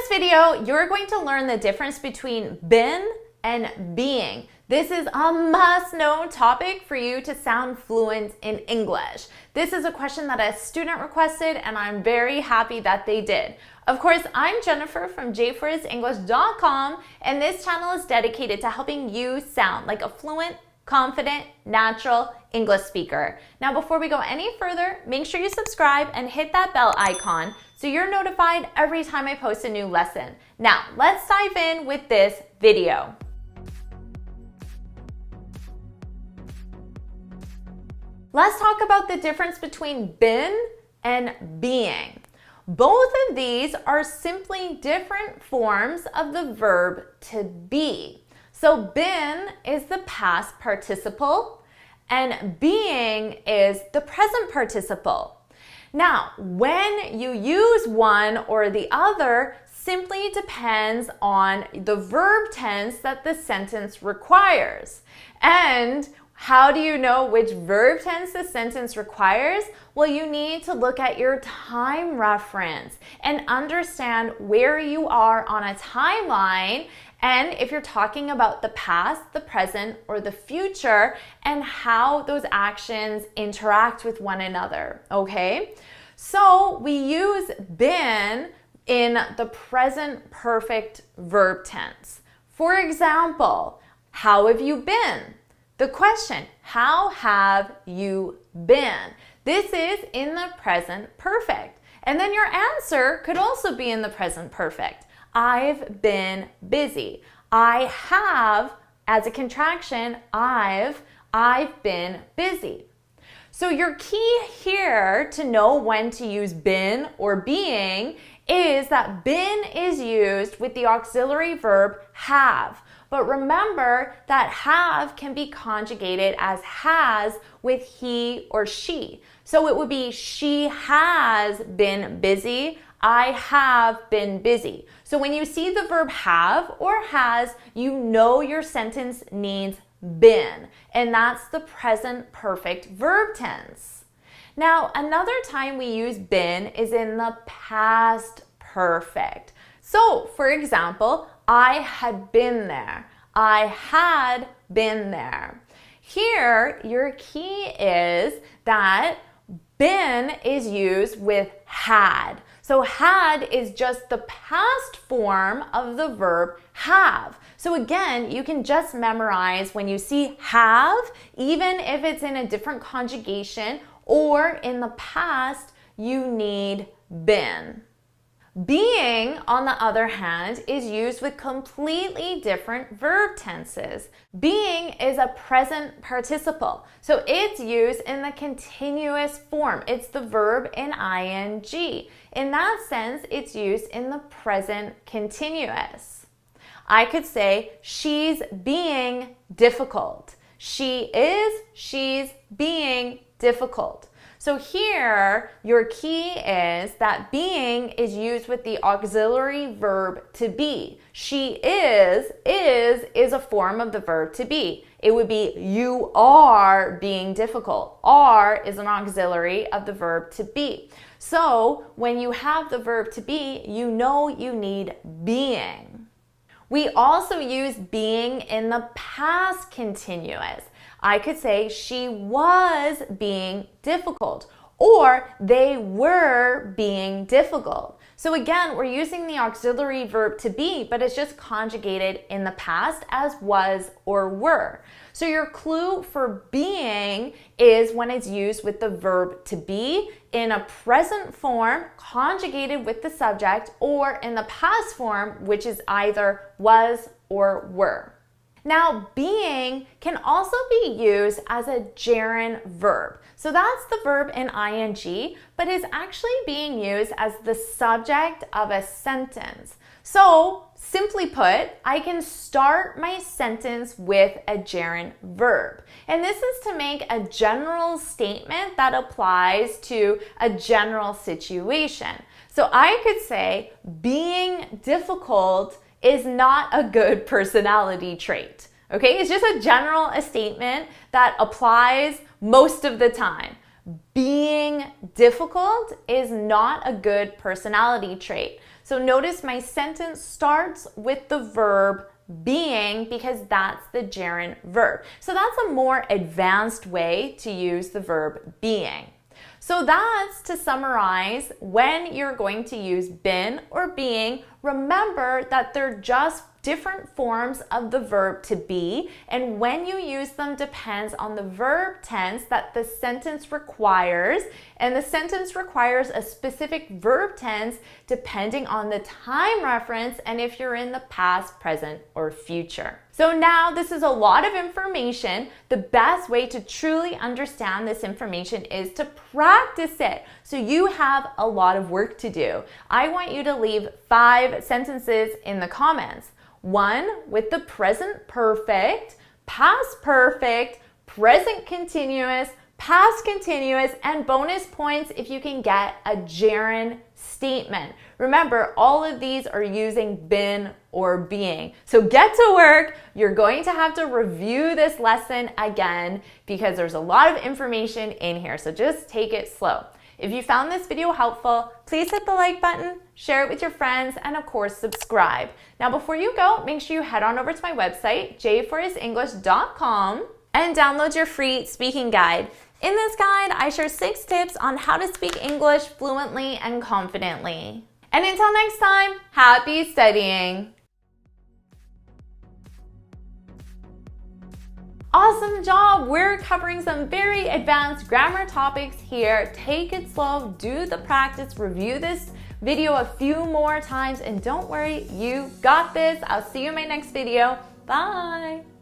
this video, you're going to learn the difference between been and being. This is a must-know topic for you to sound fluent in English. This is a question that a student requested, and I'm very happy that they did. Of course, I'm Jennifer from jforsenglish.com, and this channel is dedicated to helping you sound like a fluent, confident, natural English speaker. Now, before we go any further, make sure you subscribe and hit that bell icon so you're notified every time I post a new lesson. Now, let's dive in with this video. Let's talk about the difference between been and being. Both of these are simply different forms of the verb to be. So been is the past participle and being is the present participle. Now, when you use one or the other simply depends on the verb tense that the sentence requires. And how do you know which verb tense the sentence requires? Well, you need to look at your time reference and understand where you are on a timeline, and if you're talking about the past, the present, or the future, and how those actions interact with one another, okay? So we use been in the present perfect verb tense. For example, how have you been? The question, how have you been? This is in the present perfect. And then your answer could also be in the present perfect. I've been busy. I have, as a contraction, I've been busy. So your key here to know when to use been or being is that been is used with the auxiliary verb have. But remember that have can be conjugated as has with he or she. So it would be she has been busy. I have been busy. So when you see the verb have or has, you know your sentence needs been. And that's the present perfect verb tense. Now, another time we use been is in the past perfect. So, for example, I had been there. I had been there. Here, your key is that been is used with had. So had is just the past form of the verb have. So again, you can just memorize when you see have, even if it's in a different conjugation or in the past, you need been. Being, on the other hand, is used with completely different verb tenses. Being is a present participle, so it's used in the continuous form. It's the verb in ing. In that sense, it's used in the present continuous. I could say, she's being difficult. She's being difficult. So here, your key is that being is used with the auxiliary verb to be. She is a form of the verb to be. It would be you are being difficult. Are is an auxiliary of the verb to be. So when you have the verb to be, you know you need being. We also use being in the past continuous. I could say she was being difficult, or they were being difficult. So again, we're using the auxiliary verb to be, but it's just conjugated in the past as was or were. So your clue for being is when it's used with the verb to be in a present form conjugated with the subject, or in the past form, which is either was or were. Now, being can also be used as a gerund verb. So that's the verb in ing, but is actually being used as the subject of a sentence. So, simply put, I can start my sentence with a gerund verb. And this is to make a general statement that applies to a general situation. So I could say, being difficult is not a good personality trait. Okay, it's just a general statement that applies most of the time. Being difficult is not a good personality trait. So notice my sentence starts with the verb being because that's the gerund verb. So that's a more advanced way to use the verb being. So that's to summarize, when you're going to use been or being, remember that they're just different forms of the verb to be, and when you use them depends on the verb tense that the sentence requires, and the sentence requires a specific verb tense depending on the time reference and if you're in the past, present, or future. So now this is a lot of information. The best way to truly understand this information is to practice it. So you have a lot of work to do. I want you to leave 5 sentences in the comments. 1 with the present perfect, past perfect, present continuous, past continuous, and bonus points if you can get a gerund statement. Remember, all of these are using been or being. So get to work. You're going to have to review this lesson again because there's a lot of information in here. So just take it slow. If you found this video helpful, please hit the like button, share it with your friends, and of course, subscribe. Now, before you go, make sure you head on over to my website, jforIsenglish.com, and download your free speaking guide. In this guide, I share 6 tips on how to speak English fluently and confidently. And until next time, happy studying! Awesome job! We're covering some very advanced grammar topics here. Take it slow, do the practice, review this video a few more times, and don't worry, you got this. I'll see you in my next video. Bye!